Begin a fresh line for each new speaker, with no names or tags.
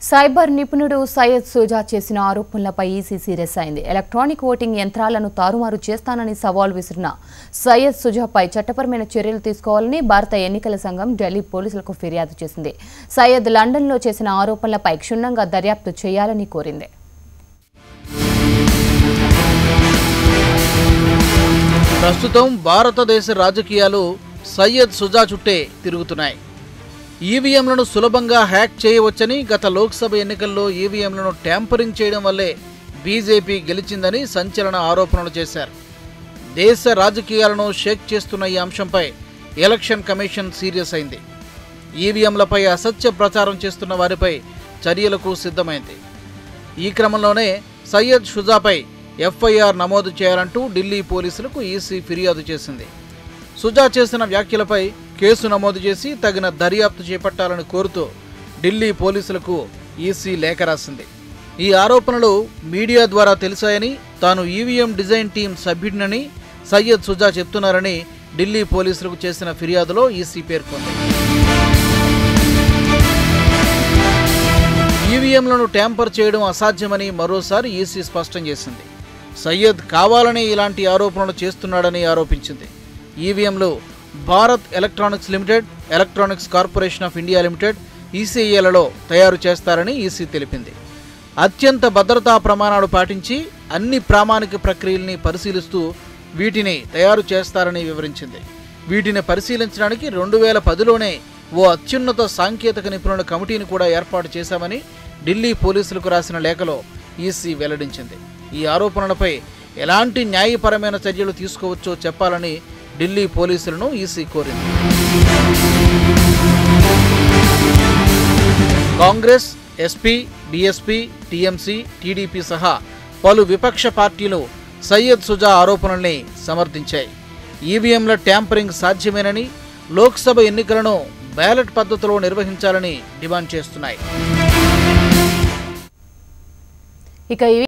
Cyber నిపుణుడు సయ్యద్ సుజా చేసిన ఆరోపణలపై ఈసీ సీరియస్ అయింది. ఎలక్ట్రానిక్ ఓటింగ్ యంత్రాలను తారుమారు చేస్తానని సవాల్ విసిరిన సయ్యద్ సుజాపై చట్టపరమైన చర్యలు తీసుకోవాలని భారత ఎన్నికల సంఘం ఢిల్లీ పోలీసులకు ఫిర్యాదు చేసింది. సయ్యద్ లండన్లో చేసిన ఆరోపణలపై క్షుణ్ణంగా దర్యాప్తు చేయాలని కోరింది.
ప్రస్తుతం భారతదేశ రాజకీయాలు సయ్యద్ సుజా చుట్టే తిరుగుతున్నాయి. ఈవీఎంలను సులభంగా హ్యాక్ చేయవచ్చని, గత లోక్సభ ఎన్నికల్లో ఈవీఎంలను ట్యాంపరింగ్ చేయడం వల్లే బీజేపీ గెలిచిందని సంచలన ఆరోపణలు చేశారు. దేశ రాజకీయాలను షేక్ చేస్తున్న ఈ అంశంపై ఎలక్షన్ కమిషన్ సీరియస్ అయింది. ఈవీఎంలపై అసత్య ప్రచారం చేస్తున్న వారిపై చర్యలకు సిద్ధమైంది. ఈ క్రమంలోనే సయ్యద్ సుజాపై ఎఫ్ఐఆర్ నమోదు చేయాలంటూ ఢిల్లీ పోలీసులకు ఈసీ ఫిర్యాదు చేసింది. సుజా చేసిన వ్యాఖ్యలపై కేసు నమోదు చేసి తగిన దర్యాప్తు చేపట్టాలని కోరుతూ ఢిల్లీ పోలీసులకు ఈసీ లేఖ రాసింది. ఈ ఆరోపణలు మీడియా ద్వారా తెలిసాయని, తాను ఈవీఎం డిజైన్ టీం సభ్యుడినని సయ్యద్ సుజా చెప్తున్నారని ఢిల్లీ పోలీసులకు చేసిన ఫిర్యాదులో ఈసీ పేర్కొంది. ఈవీఎంలను ట్యాంపర్ చేయడం అసాధ్యమని మరోసారి ఈసీ స్పష్టం చేసింది. సయ్యద్ కావాలనే ఇలాంటి ఆరోపణలు చేస్తున్నాడని ఆరోపించింది. ఈవీఎంలు Bharat Electronics Limited, Electronics Corporation of India Limited, ఈసీఏలలో తయారు చేస్తారని ఈసీ తెలిపింది. అత్యంత భద్రతా ప్రమాణాలు పాటించి అన్ని ప్రామాణిక ప్రక్రియల్ని పరిశీలిస్తూ వీటిని తయారు చేస్తారని వివరించింది. వీటిని పరిశీలించడానికి 2010లోనే ఓ అత్యున్నత సాంకేతిక నిపుణుల కమిటీని కూడా ఏర్పాటు చేశామని ఢిల్లీ పోలీసులకు రాసిన లేఖలో ఈసీ వెల్లడించింది. ఈ ఆరోపణలపై ఎలాంటి న్యాయపరమైన చర్యలు తీసుకోవచ్చో చెప్పాలని ఢిల్లీ పోలీసులను ఈసీ కోరింది. Congress, SP, BSP, TMC, TDP సహా పలు విపక్ష పార్టీలు సయ్యద్ సుజా ఆరోపణల్ని సమర్థించాయి. ఈవీఎంల ట్యాంపరింగ్ సాధ్యమేనని, లోక్సభ ఎన్నికలను బ్యాలెట్ పద్ధతిలో నిర్వహించాలని డిమాండ్ చేస్తున్నాయి.